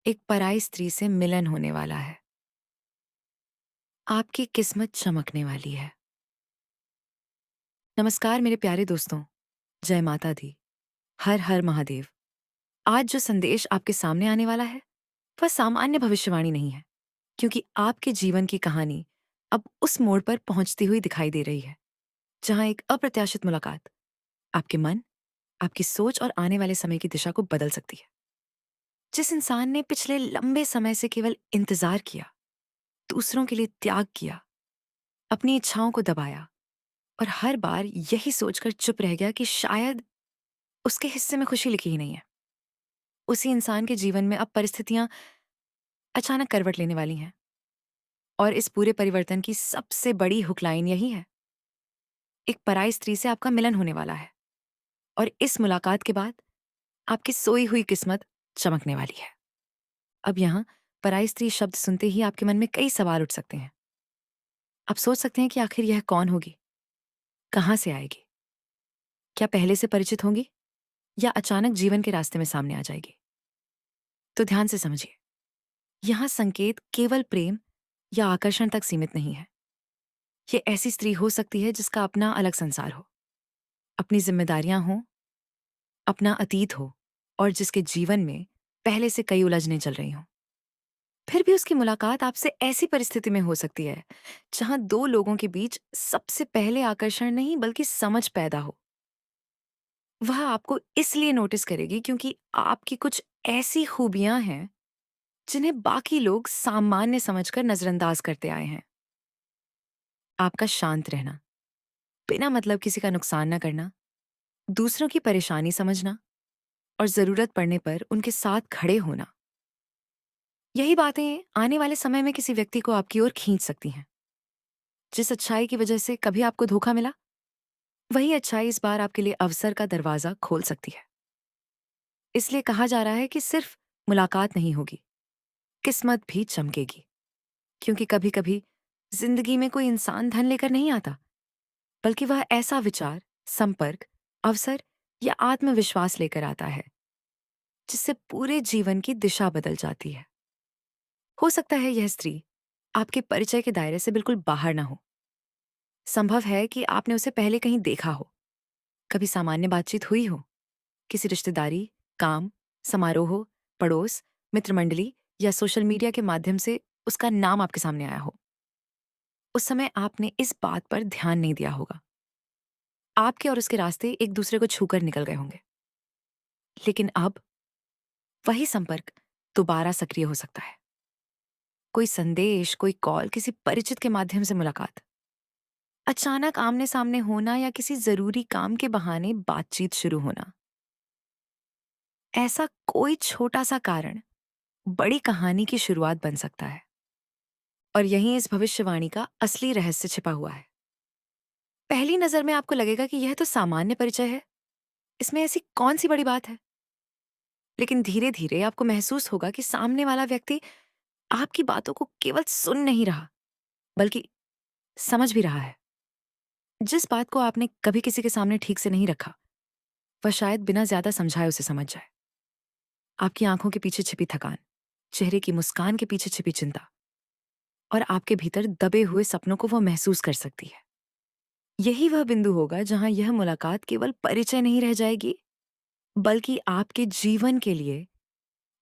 एक पराई स्त्री से मिलन होने वाला है। आपकी किस्मत चमकने वाली है। नमस्कार मेरे प्यारे दोस्तों, जय माता दी, हर हर महादेव। आज जो संदेश आपके सामने आने वाला है, वह सामान्य भविष्यवाणी नहीं है, क्योंकि आपके जीवन की कहानी अब उस मोड़ पर पहुंचती हुई दिखाई दे रही है, जहां एक अप्रत्याशित मुलाकात आपके मन, आपकी सोच और आने वाले समय की दिशा को बदल सकती है। जिस इंसान ने पिछले लंबे समय से केवल इंतजार किया, दूसरों के लिए त्याग किया, अपनी इच्छाओं को दबाया और हर बार यही सोचकर चुप रह गया कि शायद उसके हिस्से में खुशी लिखी ही नहीं है, उसी इंसान के जीवन में अब परिस्थितियां अचानक करवट लेने वाली हैं। और इस पूरे परिवर्तन की सबसे बड़ी हुकलाइन यही है, एक पराई स्त्री से आपका मिलन होने वाला है और इस मुलाकात के बाद आपकी सोई हुई किस्मत चमकने वाली है। अब यहाँ पराई स्त्री शब्द सुनते ही आपके मन में कई सवाल उठ सकते हैं। आप सोच सकते हैं कि आखिर यह कौन होगी, कहाँ से आएगी, क्या पहले से परिचित होंगी या अचानक जीवन के रास्ते में सामने आ जाएगी। तो ध्यान से समझिए, यहाँ संकेत केवल प्रेम या आकर्षण तक सीमित नहीं है। ये ऐसी स्त्री हो सकती है जिसका अपना अलग संसार हो, अपनी जिम्मेदारियां हों, अपना अतीत हो और जिसके जीवन में पहले से कई उलझनें चल रही हों। फिर भी उसकी मुलाकात आपसे ऐसी परिस्थिति में हो सकती है जहां दो लोगों के बीच सबसे पहले आकर्षण नहीं बल्कि समझ पैदा हो। वह आपको इसलिए नोटिस करेगी क्योंकि आपकी कुछ ऐसी खूबियां हैं जिन्हें बाकी लोग सामान्य समझकर नजरअंदाज करते आए हैं। आपका शांत रहना, बिना मतलब किसी का नुकसान न करना, दूसरों की परेशानी समझना और जरूरत पड़ने पर उनके साथ खड़े होना, यही बातें आने वाले समय में किसी व्यक्ति को आपकी ओर खींच सकती हैं। जिस अच्छाई की वजह से कभी आपको धोखा मिला, वही अच्छाई इस बार आपके लिए अवसर का दरवाजा खोल सकती है। इसलिए कहा जा रहा है कि सिर्फ मुलाकात नहीं होगी, किस्मत भी चमकेगी। क्योंकि कभी कभी जिंदगी में कोई इंसान धन लेकर नहीं आता, बल्कि वह ऐसा विचार, संपर्क, अवसर या आत्मविश्वास लेकर आता है जिससे पूरे जीवन की दिशा बदल जाती है। हो सकता है यह स्त्री आपके परिचय के दायरे से बिल्कुल बाहर ना हो। संभव है कि आपने उसे पहले कहीं देखा हो, कभी सामान्य बातचीत हुई हो, किसी रिश्तेदारी, काम, समारोह, पड़ोस, मित्र मंडली या सोशल मीडिया के माध्यम से उसका नाम आपके सामने आया हो। उस समय आपने इस बात पर ध्यान नहीं दिया होगा। आपके और उसके रास्ते एक दूसरे को छूकर निकल गए होंगे। लेकिन अब वही संपर्क दोबारा सक्रिय हो सकता है। कोई संदेश, कोई कॉल, किसी परिचित के माध्यम से मुलाकात, अचानक आमने सामने होना या किसी जरूरी काम के बहाने बातचीत शुरू होना। ऐसा कोई छोटा सा कारण बड़ी कहानी की शुरुआत बन सकता है। और यहीं इस भविष्यवाणी का असली रहस्य छिपा हुआ है। पहली नजर में आपको लगेगा कि यह तो सामान्य परिचय है, इसमें ऐसी कौन सी बड़ी बात है। लेकिन धीरे धीरे आपको महसूस होगा कि सामने वाला व्यक्ति आपकी बातों को केवल सुन नहीं रहा, बल्कि समझ भी रहा है। जिस बात को आपने कभी किसी के सामने ठीक से नहीं रखा, वह शायद बिना ज्यादा समझाए उसे समझ जाए। आपकी आंखों के पीछे छिपी थकान, चेहरे की मुस्कान के पीछे छिपी चिंता और आपके भीतर दबे हुए सपनों को वो महसूस कर सकती है। यही वह बिंदु होगा जहां यह मुलाकात केवल परिचय नहीं रह जाएगी, बल्कि आपके जीवन के लिए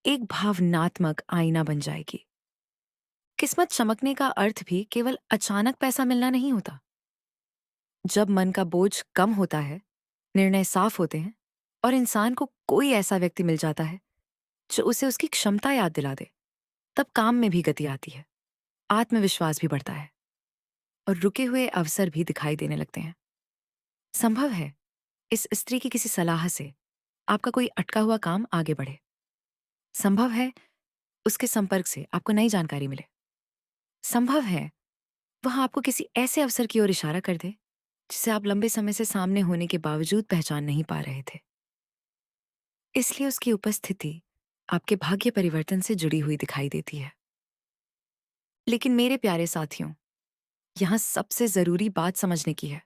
एक भावनात्मक आईना बन जाएगी। किस्मत चमकने का अर्थ भी केवल अचानक पैसा मिलना नहीं होता। जब मन का बोझ कम होता है, निर्णय साफ होते हैं और इंसान को कोई ऐसा व्यक्ति मिल जाता है जो उसे उसकी क्षमता याद दिला दे, तब काम में भी गति आती है, आत्मविश्वास भी बढ़ता है और रुके हुए अवसर भी दिखाई देने लगते हैं। संभव है इस स्त्री की किसी सलाह से आपका कोई अटका हुआ काम आगे बढ़े। संभव है उसके संपर्क से आपको नई जानकारी मिले। संभव है वह आपको किसी ऐसे अवसर की ओर इशारा कर दे जिसे आप लंबे समय से सामने होने के बावजूद पहचान नहीं पा रहे थे। इसलिए उसकी उपस्थिति आपके भाग्य परिवर्तन से जुड़ी हुई दिखाई देती है। लेकिन मेरे प्यारे साथियों, यहाँ सबसे जरूरी बात समझने की है।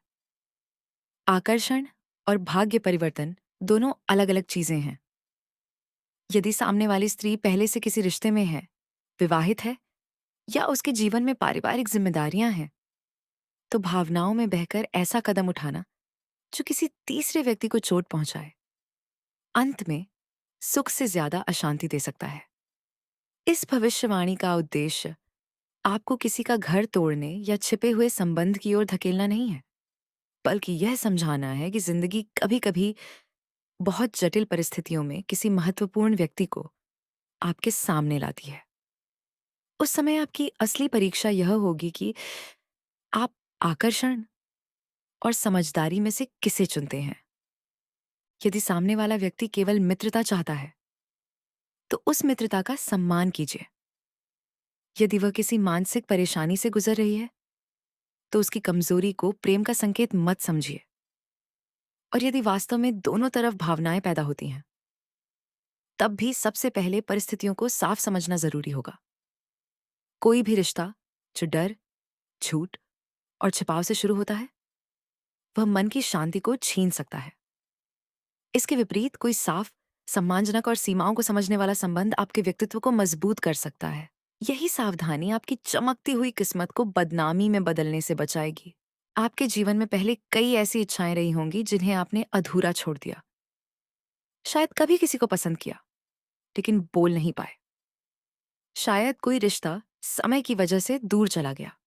आकर्षण और भाग्य परिवर्तन दोनों अलग अलग चीजें हैं। यदि सामने वाली स्त्री पहले से किसी रिश्ते में है, विवाहित है या उसके जीवन में पारिवारिक जिम्मेदारियां हैं, तो भावनाओं में बहकर ऐसा कदम उठाना जो किसी तीसरे व्यक्ति को चोट पहुंचाए, अंत में सुख से ज्यादा अशांति दे सकता है। इस भविष्यवाणी का उद्देश्य आपको किसी का घर तोड़ने या छिपे हुए संबंध की ओर धकेलना नहीं है, बल्कि यह समझाना है कि जिंदगी कभी-कभी बहुत जटिल परिस्थितियों में किसी महत्वपूर्ण व्यक्ति को आपके सामने लाती है। उस समय आपकी असली परीक्षा यह होगी कि आप आकर्षण और समझदारी में से किसे चुनते हैं। यदि सामने वाला व्यक्ति केवल मित्रता चाहता है, तो उस मित्रता का सम्मान कीजिए। यदि वह किसी मानसिक परेशानी से गुजर रही है, तो उसकी कमजोरी को प्रेम का संकेत मत समझिए। और यदि वास्तव में दोनों तरफ भावनाएं पैदा होती हैं, तब भी सबसे पहले परिस्थितियों को साफ समझना जरूरी होगा। कोई भी रिश्ता जो डर, झूठ और छिपाव से शुरू होता है, वह मन की शांति को छीन सकता है। इसके विपरीत कोई साफ, सम्मानजनक और सीमाओं को समझने वाला संबंध आपके व्यक्तित्व को मजबूत कर सकता है। यही सावधानी आपकी चमकती हुई किस्मत को बदनामी में बदलने से बचाएगी। आपके जीवन में पहले कई ऐसी इच्छाएं रही होंगी जिन्हें आपने अधूरा छोड़ दिया। शायद कभी किसी को पसंद किया, लेकिन बोल नहीं पाए। शायद कोई रिश्ता समय की वजह से दूर चला गया।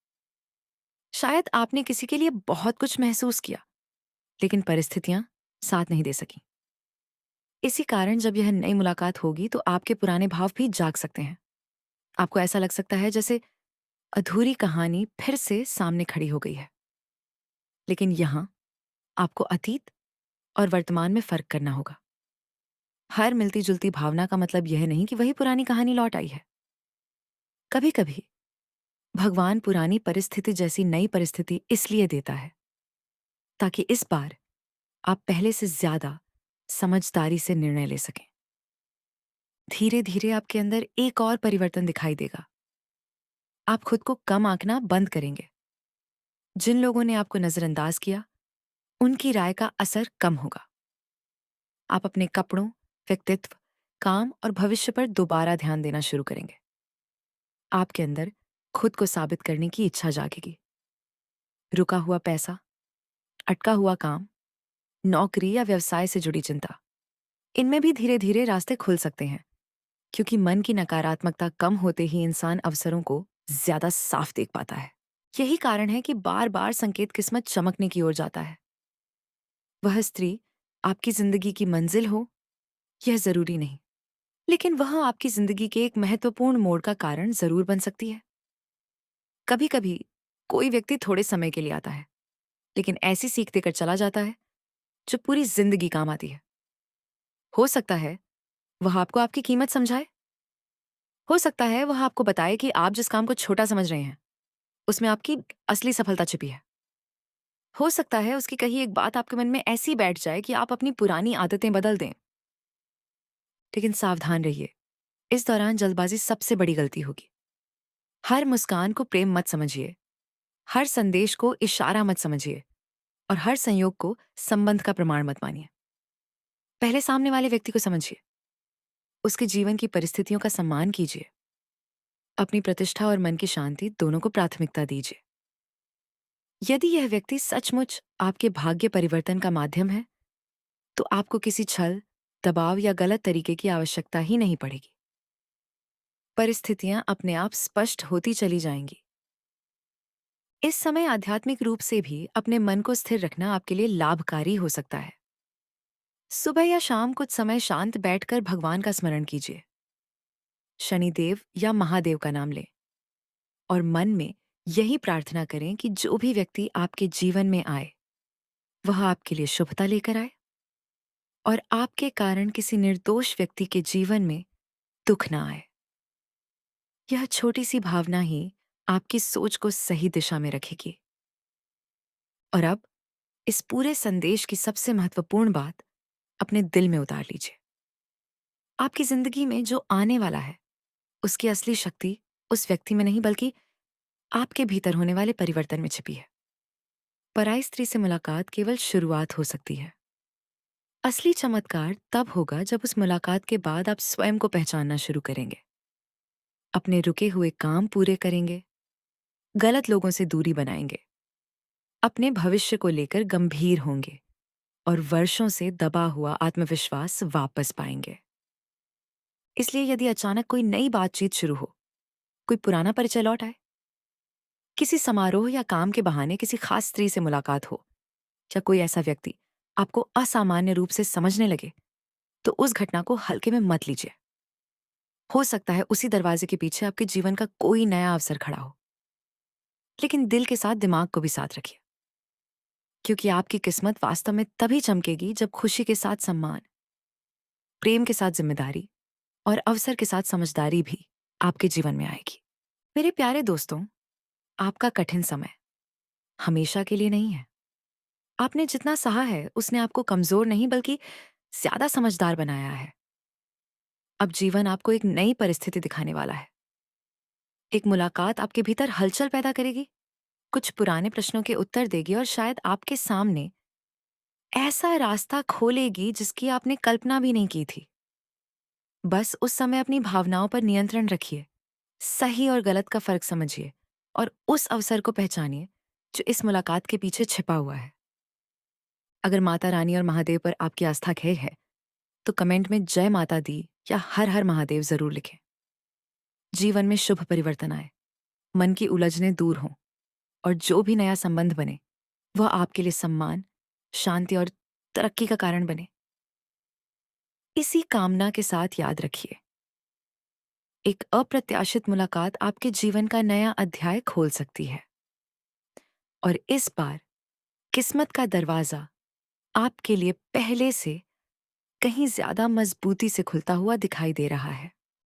शायद आपने किसी के लिए बहुत कुछ महसूस किया, लेकिन परिस्थितियां साथ नहीं दे सकी। इसी कारण जब यह नई मुलाकात होगी तो आपके पुराने भाव भी जाग सकते हैं। आपको ऐसा लग सकता है जैसे अधूरी कहानी फिर से सामने खड़ी हो गई है। लेकिन यहां आपको अतीत और वर्तमान में फर्क करना होगा। हर मिलती जुलती भावना का मतलब यह नहीं कि वही पुरानी कहानी लौट आई है। कभी कभी भगवान पुरानी परिस्थिति जैसी नई परिस्थिति इसलिए देता है ताकि इस बार आप पहले से ज्यादा समझदारी से निर्णय ले सकें। धीरे धीरे आपके अंदर एक और परिवर्तन दिखाई देगा। आप खुद को कम आंकना बंद करेंगे। जिन लोगों ने आपको नजरअंदाज किया, उनकी राय का असर कम होगा। आप अपने कपड़ों, व्यक्तित्व, काम और भविष्य पर दोबारा ध्यान देना शुरू करेंगे। आपके अंदर खुद को साबित करने की इच्छा जागेगी। रुका हुआ पैसा, अटका हुआ काम, नौकरी या व्यवसाय से जुड़ी चिंता, इनमें भी धीरे धीरे रास्ते खुल सकते हैं, क्योंकि मन की नकारात्मकता कम होते ही इंसान अवसरों को ज्यादा साफ देख पाता है। यही कारण है कि बार बार संकेत किस्मत चमकने की ओर जाता है। वह स्त्री आपकी जिंदगी की मंजिल हो, यह जरूरी नहीं, लेकिन वह आपकी जिंदगी के एक महत्वपूर्ण मोड़ का कारण जरूर बन सकती है। कभी कभी कोई व्यक्ति थोड़े समय के लिए आता है, लेकिन ऐसी सीख देकर चला जाता है जो पूरी जिंदगी काम आती है। हो सकता है वह आपको आपकी कीमत समझाए। हो सकता है वह आपको बताए कि आप जिस काम को छोटा समझ रहे हैं, उसमें आपकी असली सफलता छिपी है। हो सकता है उसकी कही एक बात आपके मन में ऐसी बैठ जाए कि आप अपनी पुरानी आदतें बदल दें। लेकिन सावधान रहिए, इस दौरान जल्दबाजी सबसे बड़ी गलती होगी। हर मुस्कान को प्रेम मत समझिए, हर संदेश को इशारा मत समझिए और हर संयोग को संबंध का प्रमाण मत मानिए। पहले सामने वाले व्यक्ति को समझिए, उसके जीवन की परिस्थितियों का सम्मान कीजिए। अपनी प्रतिष्ठा और मन की शांति दोनों को प्राथमिकता दीजिए। यदि यह व्यक्ति सचमुच आपके भाग्य परिवर्तन का माध्यम है, तो आपको किसी छल, दबाव या गलत तरीके की आवश्यकता ही नहीं पड़ेगी। परिस्थितियां अपने आप स्पष्ट होती चली जाएंगी। इस समय आध्यात्मिक रूप से भी अपने मन को स्थिर रखना आपके लिए लाभकारी हो सकता है। सुबह या शाम कुछ समय शांत बैठकर भगवान का स्मरण कीजिए। शनिदेव या महादेव का नाम लें और मन में यही प्रार्थना करें कि जो भी व्यक्ति आपके जीवन में आए, वह आपके लिए शुभता लेकर आए और आपके कारण किसी निर्दोष व्यक्ति के जीवन में दुख ना आए। यह छोटी सी भावना ही आपकी सोच को सही दिशा में रखेगी। और अब इस पूरे संदेश की सबसे महत्वपूर्ण बात अपने दिल में उतार लीजिए। आपकी जिंदगी में जो आने वाला है, उसकी असली शक्ति उस व्यक्ति में नहीं बल्कि आपके भीतर होने वाले परिवर्तन में छिपी है। पराई स्त्री से मुलाकात केवल शुरुआत हो सकती है, असली चमत्कार तब होगा जब उस मुलाकात के बाद आप स्वयं को पहचानना शुरू करेंगे, अपने रुके हुए काम पूरे करेंगे, गलत लोगों से दूरी बनाएंगे, अपने भविष्य को लेकर गंभीर होंगे और वर्षों से दबा हुआ आत्मविश्वास वापस पाएंगे। इसलिए यदि अचानक कोई नई बातचीत शुरू हो, कोई पुराना परिचय लौट आए, किसी समारोह या काम के बहाने किसी खास स्त्री से मुलाकात हो, या कोई ऐसा व्यक्ति आपको असामान्य रूप से समझने लगे, तो उस घटना को हल्के में मत लीजिए। हो सकता है उसी दरवाजे के पीछे आपके जीवन का कोई नया अवसर खड़ा हो, लेकिन दिल के साथ दिमाग को भी साथ रखिए, क्योंकि आपकी किस्मत वास्तव में तभी चमकेगी जब खुशी के साथ सम्मान, प्रेम के साथ जिम्मेदारी और अवसर के साथ समझदारी भी आपके जीवन में आएगी। मेरे प्यारे दोस्तों, आपका कठिन समय हमेशा के लिए नहीं है। आपने जितना सहा है उसने आपको कमजोर नहीं बल्कि ज्यादा समझदार बनाया है। अब जीवन आपको एक नई परिस्थिति दिखाने वाला है। एक मुलाकात आपके भीतर हलचल पैदा करेगी, कुछ पुराने प्रश्नों के उत्तर देगी और शायद आपके सामने ऐसा रास्ता खोलेगी जिसकी आपने कल्पना भी नहीं की थी। बस उस समय अपनी भावनाओं पर नियंत्रण रखिए, सही और गलत का फर्क समझिए और उस अवसर को पहचानिए जो इस मुलाकात के पीछे छिपा हुआ है। अगर माता रानी और महादेव पर आपकी आस्था खे है, तो कमेंट में जय माता दी या हर हर महादेव जरूर लिखें। जीवन में शुभ परिवर्तन आए, मन की उलझनें दूर हों और जो भी नया संबंध बने वह आपके लिए सम्मान, शांति और तरक्की का कारण बने। इसी कामना के साथ याद रखिए, एक अप्रत्याशित मुलाकात आपके जीवन का नया अध्याय खोल सकती है और इस बार किस्मत का दरवाजा आपके लिए पहले से कहीं ज्यादा मजबूती से खुलता हुआ दिखाई दे रहा है।